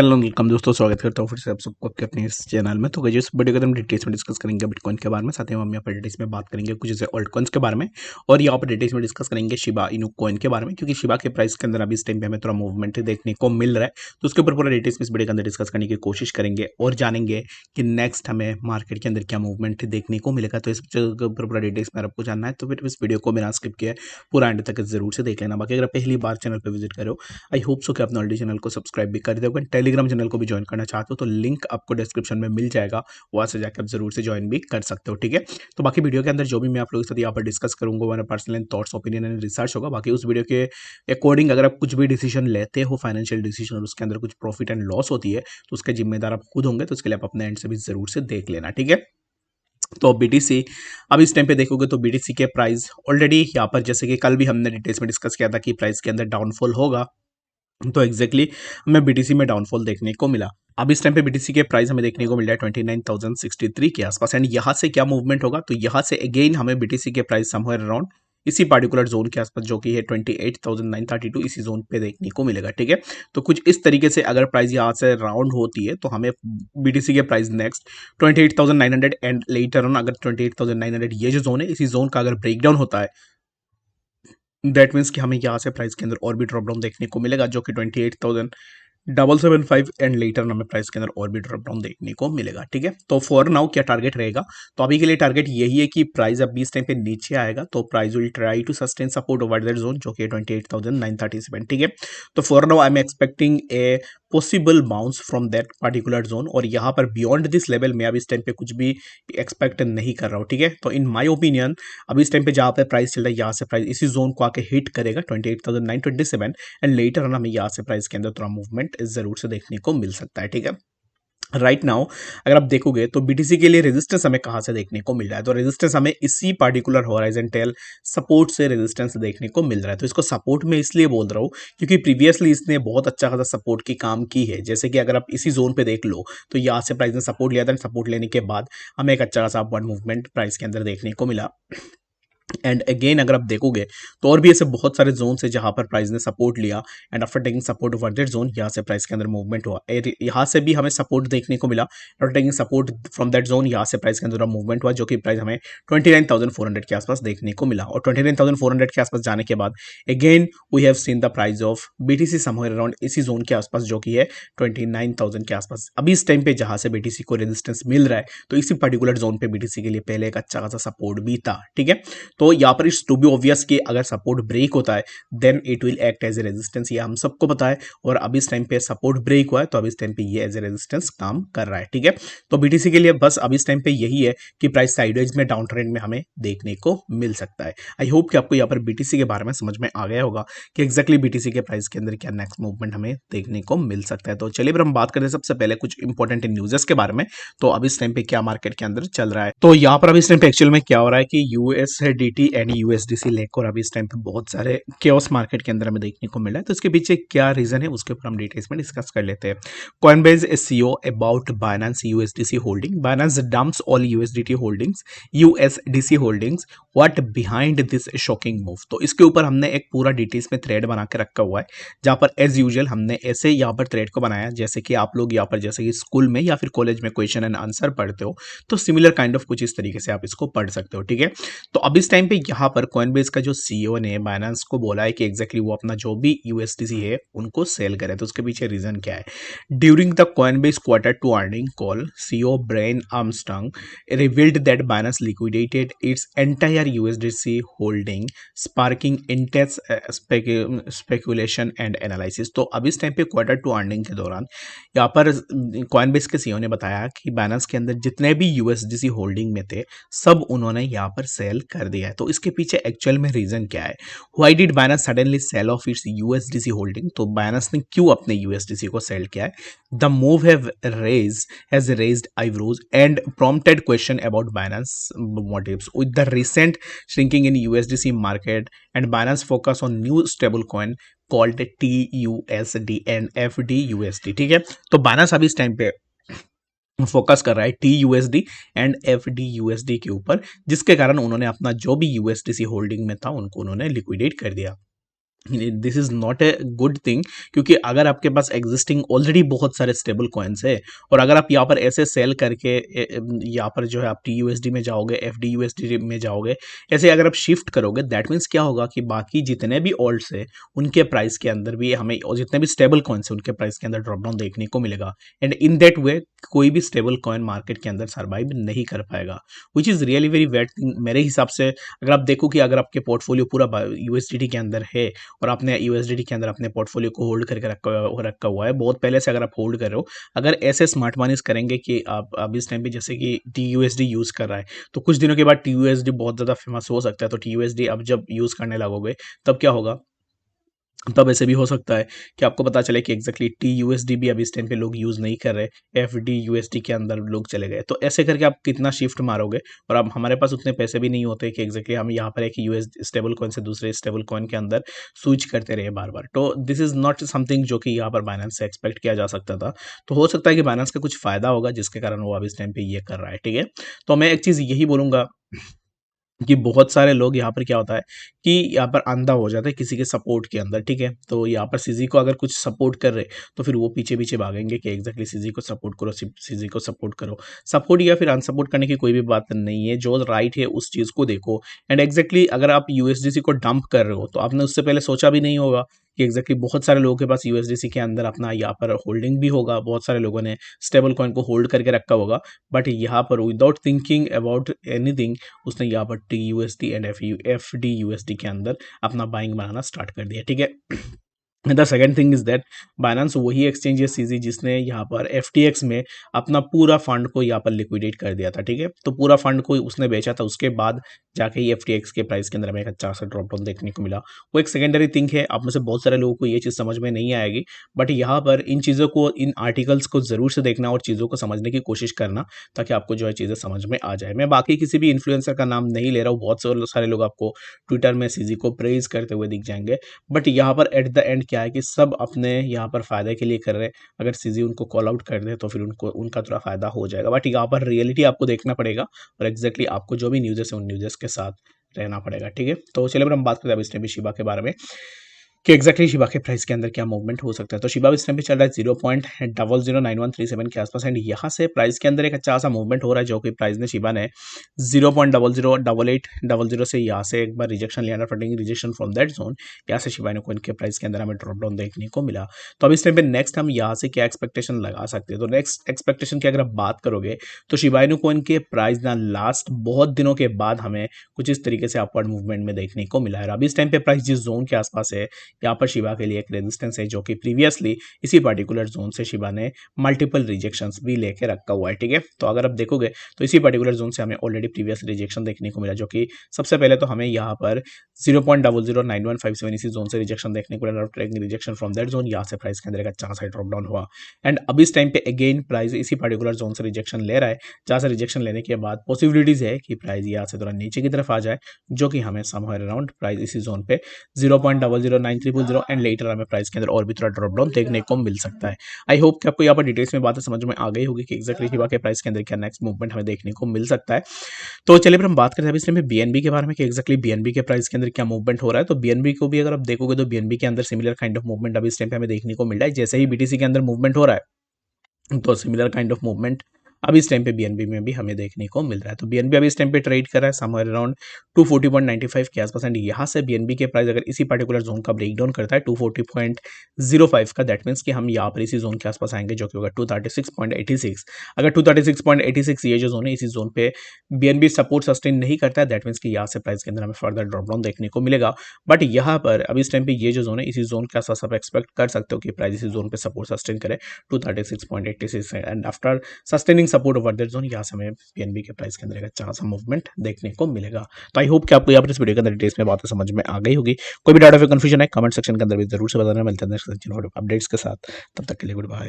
Hello welcome दोस्तों, स्वागत करता हूँ फिर से आप सबको आपके अपने इस चैनल में। तो इस वीडियो के अंदर हम डिटेल्स में डिस्कस करेंगे बिटकॉइन के बारे में। साथ ही हम यहाँ पर डिटेल्स में बात करेंगे कुछ जैसे ऑल्ट कॉइन्स के बारे में, और यहाँ पर डिटेल्स में डिस्कस करेंगे शिबा इनू कॉइन के बारे में, क्योंकि शिबा के प्राइस के अंदर अभी इस टाइम पे हमें थोड़ा मूवमेंट देखने को मिल रहा है। तो उसके ऊपर पूरा डिटेल्स में इस वीडियो के अंदर डिस्कस करने की कोशिश करेंगे और जानेंगे कि नेक्स्ट हमें मार्केट के अंदर क्या मूवमेंट देखने को मिलेगा। तो इस के ऊपर पूरा डिटेल्स में आपको जानना है तो फिर इस वीडियो को बिना स्किप किए पूरा एंड तक जरूर से देख लेना। बाकी अगर पहली बार चैनल पर विजिट करो, आई होप सो कि आपने ऑलरेडी चैनल को सब्सक्राइब भी कर दिया होगा। टेलीग्राम चैनल को भी ज्वाइन करना चाहते हो तो लिंक आपको डिस्क्रिप्शन में मिल जाएगा, वहां से जाकर आप जरूर से ज्वाइन भी कर सकते हो। ठीक है, तो बाकी वीडियो के अंदर जो भी मैं आप लोगों के साथ यहाँ पर डिस्कस करूंगा वो मेरा personal and thoughts, opinion and research होगा। बाकी उस वीडियो के अकॉर्डिंग अगर आप कुछ भी डिसीजन लेते हो, फाइनेंशियल डिसीजन, और उसके अंदर कुछ प्रॉफिट एंड लॉस होती है तो उसके जिम्मेदार आप खुद होंगे। तो उसके लिए आप अपने एंड से भी जरूर से देख लेना। ठीक है, तो बीटीसी अब इस टाइम पे देखोगे तो बीटीसी के प्राइस ऑलरेडी यहाँ पर, जैसे कि कल भी हमने डिटेल्स में डिस्कस किया था कि प्राइस के अंदर डाउनफॉल होगा, तो एग्जैक्टली हमें बीटीसी में डाउनफॉल देखने को मिला। अब इस टाइम पे बीटीसी के प्राइस हमें देखने को मिल रहा है 29,063 के आसपास। एंड यहाँ से क्या मूवमेंट होगा, तो यहाँ से अगेन हमें बीटीसी के प्राइस समवेयर अराउंड इसी पार्टिकुलर जोन के आसपास, जो कि है 28,932, इसी जोन पे देखने को मिलेगा। ठीक है, तो कुछ इस तरीके से अगर प्राइस यहाँ से राउंड होती है तो हमें बीटीसी के price next 28,900 and later on, अगर 28,900 ये जो जोन है, इसी जोन का अगर ब्रेकडाउन होता है, दैट मीन्स कि हमें यहाँ से प्राइस के अंदर और भी ड्रॉप डाउन देखने को मिलेगा, जो कि 28,775 एंड लेटर हमें प्राइस के अंदर और भी ड्रॉप डाउन देखने को मिलेगा। ठीक है, तो फॉर नाउ क्या टारगेट रहेगा, तो अभी के लिए टारगेट यही है कि प्राइस अब 20 टाइम पे नीचे आएगा तो price will try to sustain support over that zone, जो कि 28,937। ठीक है, तो for now I am expecting a possible bounce from that particular zone, और यहाँ पर बियॉन्ड दिस लेवल में अब इस टाइम पे कुछ भी एक्सपेक्ट नहीं कर रहा हूँ। ठीक है, तो इन माई ओपिनियन अभी इस टाइम पे जहाँ पे प्राइस चल रहा है, यहाँ से प्राइस इसी जोन को आके हिट करेगा 28,927, एंड लेटर ऑन हमें यहाँ से प्राइस के अंदर थोड़ा मूवमेंट जरूर से देखने को मिल सकता है। ठीक है, राइट नाउ अगर आप देखोगे तो बीटीसी के लिए रेजिस्टेंस हमें कहां से देखने को मिल रहा है, तो रेजिस्टेंस हमें इसी पार्टिकुलर हॉराइजॉन्टल सपोर्ट से रेजिस्टेंस देखने को मिल रहा है। तो इसको सपोर्ट में इसलिए बोल रहा हूं क्योंकि प्रीवियसली इसने बहुत अच्छा खासा सपोर्ट की काम की है। जैसे कि अगर आप इसी जोन पे देख लो तो यहाँ से प्राइस ने सपोर्ट लिया था, सपोर्ट लेने के बाद हमें एक अच्छा खासा अपवर्ड मूवमेंट प्राइस के अंदर देखने को मिला। एंड अगेन अगर आप देखोगे तो और भी ऐसे बहुत सारे जोन है जहां पर प्राइस ने सपोर्ट लिया, and after taking support over that zone यहाँ से प्राइस के अंदर मूवमेंट हुआ। यहाँ से भी हमें सपोर्ट देखने को मिला, after taking support from that zone यहाँ से प्राइस के अंदर मूवमेंट हुआ, जो कि प्राइस हमें 29,400 के आसपास देखने को मिला। और 29,400 के आसपास जाने के बाद again we have seen the price of BTC somewhere around इसी जोन के आसपास, जो कि है 29,000 के आसपास। अभी इस टाइम पे जहां से बीटीसी को रेजिस्टेंस मिल रहा है तो इसी पर्टिकुलर जोन पे बीटीसी के लिए पहले एक अच्छा खासा सपोर्ट भी था। ठीक है, तो यहाँ पर इस टू बी ऑब्वियस कि अगर सपोर्ट ब्रेक होता है then it will act as a resistance, ये हम सबको पता है। और अब इस टाइम पे सपोर्ट ब्रेक हुआ है तो अब इस टाइम पे ये एज ए रेजिस्टेंस काम कर रहा है। ठीक है, तो बीटीसी के लिए बस अब इस टाइम पे यही है कि प्राइस साइडवेज में डाउन ट्रेंड में हमें देखने को मिल सकता है। आई होप कि आपको यहाँ पर बीटीसी के बारे में समझ में आ गया होगा कि एक्जैक्टली बीटीसी के प्राइस के अंदर क्या नेक्स्ट मूवमेंट हमें देखने को मिल सकता है। तो चलिए हम बात करते हैं सबसे पहले कुछ इंपॉर्टेंट न्यूज़ेस के बारे में। तो अब इस टाइम पे क्या मार्केट के अंदर चल रहा है, तो यहाँ पर अब इस टाइम पे एक्चुअल में क्या हो रहा है कि यूएसडीटी एंड यूएसडीसी लेक और अभी इस टाइम पे बहुत सारे केओस मार्केट के अंदर हमें देखने को मिला है। तो इसके पीछे क्या रीजन है उसके ऊपर हम डिटेल्स में डिस्कस कर लेते हैं। Coinbase SEO about Binance USDC holding. Binance dumps all USDC holdings. What behind this shocking move? तो इसके ऊपर हमने एक पूरा डिटेल्स में थ्रेड बना के रखा हुआ है, जहाँ पर एज यूजुअल हमने ऐसे यहाँ पर थ्रेड को बनाया जैसे कि आप लोग यहाँ पर जैसे कि स्कूल में या फिर कॉलेज में क्वेश्चन एंड आंसर पढ़ते हो, तो सिमिलर काइंड ऑफ कुछ इस तरीके से आप इसको पढ़ सकते हो। ठीक है, तो अब इस टाइम पे यहाँ पर Coinbase का जो सीईओ ने बाइनेंस को बोला है कि एग्जैक्टली वो अपना जो भी यूएसडीसी है उनको सेल करे। तो उसके पीछे रीजन क्या है, during the Coinbase Q2 earning call, CEO Brian Armstrong revealed that Binance liquidated its entire USDC holding, sparking intense speculation and analysis. तो अब इस टाइम पे Q2 earning के दौरान यहाँ पर Coinbase के सीईओ ने बताया कि Binance के अंदर जितने भी USDC होल्डिंग में थे सब उन्होंने यहाँ पर सेल कर दिया है। तो इसके पीछे एक्चुअल में रीजन क्या है, why did Binance suddenly sell off its USDC holding, तो Binance ने क्यों अपने USDC को सेल किया है। The move has raised eyebrows and prompted question about Binance motives. With the recent shrinking in USDC market and Binance focus on new stablecoin called TUSD and FDUSD. ठीक है, तो Binance अभी इस time पे focus कर रहा है TUSD and FDUSD के ऊपर, जिसके कारण उन्होंने अपना जो भी USDC होल्डिंग में था उनको उन्होंने लिक्विडेट कर दिया। This is not a good thing, क्योंकि अगर आपके पास एग्जिस्टिंग ऑलरेडी बहुत सारे स्टेबल कॉइन्स है और अगर आप यहाँ पर ऐसे सेल करके यहाँ पर जो है आप TUSD में जाओगे, FDUSD में जाओगे, ऐसे अगर आप शिफ्ट करोगे, दैट मीन्स क्या होगा कि बाकी जितने भी ऑल्ट्स है उनके प्राइस के अंदर भी हमें, और जितने भी स्टेबल कॉइन्स है उनके प्राइस के अंदर ड्रॉप डाउन देखने को मिलेगा। एंड इन दैट वे कोई भी स्टेबल कॉइन मार्केट के अंदर सर्वाइव नहीं कर पाएगा, which is really very bad thing मेरे हिसाब से। अगर आप देखो कि अगर आपके पोर्टफोलियो पूरा USDT के अंदर है और आपने यूएसडीटी के अंदर अपने पोर्टफोलियो को होल्ड करके रखा हुआ है बहुत पहले से, अगर आप होल्ड कर रहे हो, अगर ऐसे स्मार्ट मनीज करेंगे कि आप अब इस टाइम पे जैसे कि TUSD यूज़ कर रहा है, तो कुछ दिनों के बाद TUSD बहुत ज़्यादा फेमस हो सकता है, तो TUSD अब जब यूज़ करने लगोगे तब क्या होगा, तब ऐसे भी हो सकता है कि आपको पता चले कि एग्जैक्टली TUSD भी अभी इस टाइम पे लोग यूज़ नहीं कर रहे, FDUSD के अंदर लोग चले गए, तो ऐसे करके आप कितना शिफ्ट मारोगे, और अब हमारे पास उतने पैसे भी नहीं होते कि एग्जैक्टली हम यहाँ पर एक US स्टेबल कॉइन से दूसरे स्टेबल कॉइन के अंदर स्विच करते रहे बार बार। तो दिस इज़ नॉट समथिंग जो कि यहाँ पर बाइनेंस से एक्सपेक्ट किया जा सकता था। तो हो सकता है कि बाइनेंस का कुछ फ़ायदा होगा जिसके कारण वो अभी इस टाइम पे ये कर रहा है, ठीक है। तो मैं एक चीज़ यही बोलूँगा कि बहुत सारे लोग यहाँ पर क्या होता है कि यहाँ पर अंधा हो जाता है किसी के सपोर्ट के अंदर, ठीक है। तो यहाँ पर सीजी को अगर कुछ सपोर्ट कर रहे तो फिर वो पीछे पीछे भागेंगे कि एग्जैक्टली सीजी को सपोर्ट करो, सीजी को सपोर्ट करो। सपोर्ट या फिर अनसपोर्ट करने की कोई भी बात नहीं है, जो राइट है उस चीज़ को देखो। एंड एग्जैक्टली अगर आप यूएसडीसी को डंप कर रहे हो तो आपने उससे पहले सोचा भी नहीं होगा कि एग्जैक्टली बहुत सारे लोगों के पास यूएसडीसी के अंदर अपना यहाँ पर होल्डिंग भी होगा, बहुत सारे लोगों ने स्टेबल कॉइन को होल्ड करके रखा होगा, बट यहाँ पर विदाउट थिंकिंग अबाउट एनीथिंग उसने यहाँ पर TUSD एंड FDUSD के अंदर अपना बाइंग बनाना स्टार्ट कर दिया, ठीक है। The second thing is that Binance वही एक्सचेंज है सीजी जिसने यहाँ पर FTX में अपना पूरा फंड को यहाँ पर लिक्विडेट कर दिया था, ठीक है। तो पूरा फंड को उसने बेचा था, उसके बाद जाके ही FTX के प्राइस के अंदर हमें एक अच्छा सा ड्रॉप डाउन देखने को मिला। वो एक सेकेंडरी थिंग है, आप में से बहुत सारे लोगों को ये चीज़ समझ में नहीं आएगी, बट यहाँ पर इन चीज़ों को, इन आर्टिकल्स को ज़रूर से देखना और चीज़ों को समझने की कोशिश करना, ताकि आपको जो है चीज़ें समझ में आ जाए। मैं बाकी किसी भी इन्फ्लुएंसर का नाम नहीं ले रहा हूँ, बहुत सारे लोग आपको ट्विटर में सीजी को प्रेज करते हुए दिख जाएंगे, बट यहाँ पर एट द एंड क्या है कि सब अपने यहाँ पर फ़ायदे के लिए कर रहे हैं। अगर सीजी उनको कॉल आउट कर दे तो फिर उनको उनका थोड़ा फ़ायदा हो जाएगा, बट यहाँ पर रियलिटी आपको देखना पड़ेगा और एग्जैक्टली आपको जो भी न्यूज़ेस है उन न्यूज़ेस के साथ रहना पड़ेगा, ठीक है। तो चलिए फिर हम बात करते हैं अब इस टाइम शिबा के बारे में कि एक्जैक्टली शिबा के प्राइस के अंदर क्या मूवमेंट हो सकता है। तो शिबा इस टाइम पे चल रहा है 0.009137 के आसपास, एंड यहाँ से प्राइस के अंदर एक अच्छा सा मूवमेंट हो रहा है, जो कि प्राइस ने शिबा ने 0.008800 से यहाँ से एक बार रिजेक्शन लिया, funding rejection from that zone. यहाँ से शिबा ने कोइन के प्राइस के अंदर हमें ड्रॉप डाउन देखने को मिला। तो अब इस टाइम पे नेक्स्ट हम यहाँ से क्या एक्सपेक्टेशन लगा सकते हैं। तो नेक्स्ट एक्सपेक्टेशन की अगर आप बात करोगे तो शिबा इनु कोइन के प्राइस ना लास्ट बहुत दिनों के बाद हमें कुछ इस तरीके से अपवर्ड मूवमेंट में देखने को मिला है। अभी इस टाइम पे प्राइस जिस जोन के आसपास है, यहाँ पर शिबा के लिए एक रेजिस्टेंस है, जो कि प्रीवियसली इसी पर्टिकुलर जोन से शिबा ने मल्टीपल रिजेक्शंस भी लेके रखा हुआ है, ठीक है। तो अगर आप देखोगे तो इसी पर्टिकुलर जोन से हमें ऑलरेडी प्रीवियस रिजेक्शन देखने को मिला, जो कि सबसे पहले तो हमें यहाँ पर 0.009157 इसी जोन से रिजेक्शन देखने को मिला, रिजेक्शन फ्रॉम दैट जोन। यहाँ से प्राइस के अंदर एक अच्छा सा ड्रॉप डाउन हुआ, एंड अब इस टाइम पे अगेन प्राइस इसी पर्टिकुलर जोन से रिजेक्शन ले रहा है, जहाँ से रिजेक्शन लेने के बाद पॉसिबिलिटीज है कि प्राइस यहाँ से थोड़ा नीचे की तरफ आ जाए, जो कि हमें समवेयर अराउंड प्राइस इसी जोन पे 0.009300 एंड लेटर हमें प्राइस के अंदर और भी थोड़ा ड्रॉप डाउन देखने को मिल सकता है। आई होप कि आपको यहाँ पर डिटेल्स में बातें समझ में आ गई होगी कि एक्जैक्टली शिबा के प्राइस के अंदर क्या नेक्स्ट मूवमेंट हमें देखने को मिल सकता है। तो चलिए फिर हम बात करते हैं इस टाइम BNB के बारे में कि एक्जैक्टली BNB के प्राइस के अंदर क्या मूवमेंट हो रहा है। तो BNB को भी अगर आप देखोगे तो BNB के अंदर सिमिलर काइंड ऑफ मूवमेंट अभी इस टाइम पे हमें देखने को मिल रहा है, जैसे ही BTC के अंदर मूवमेंट हो रहा है तो सिमिलर काइंड ऑफ मूवमेंट अब इस टाइम पे BNB में भी हमें देखने को मिल रहा है। तो BNB अभी इस टाइम पे ट्रेड कर रहा है समवेयर अराउंड 240.95 के आसपास, एंड यहाँ से BNB के प्राइस अगर इसी पर्टिकुलर जोन का ब्रेक डाउन करता है 240.05 का, दैट मीन्स कि हम यहाँ पर इसी जोन के आसपास आएंगे, जो कि होगा 236.86। अगर 236.86 ये जो जोन है, इसी जोन पे BNB सपोर्ट सस्टेन नहीं करता है, दैट मीन्स कि यहाँ से प्राइस के अंदर हमें फर्दर ड्रॉप डाउन देखने को मिलेगा। बट यहाँ पर अभी इस टाइम पे ये जो जोन है, इसी जोन के आसपास आप एक्सपेक्ट कर सकते हो कि प्राइस इसी जोन पे सपोर्ट सस्टेन करे 236.86, and after sustaining support over that zone यहाँ से हमें BNB के प्राइस के अंदर एक अच्छा सा मूवमेंट देखने को मिलेगा। तो आई होप कि आपको यहाँ पर इस वीडियो के अंदर डिटेल्स में बातें समझ में आ गई होगी। कोई भी डाउट या कंफ्यूजन है कमेंट सेक्शन के अंदर भी जरूर से बताना। मिलते हैं नेक्स्ट अपडेट्स के साथ, तब तक के लिए गुड बाय।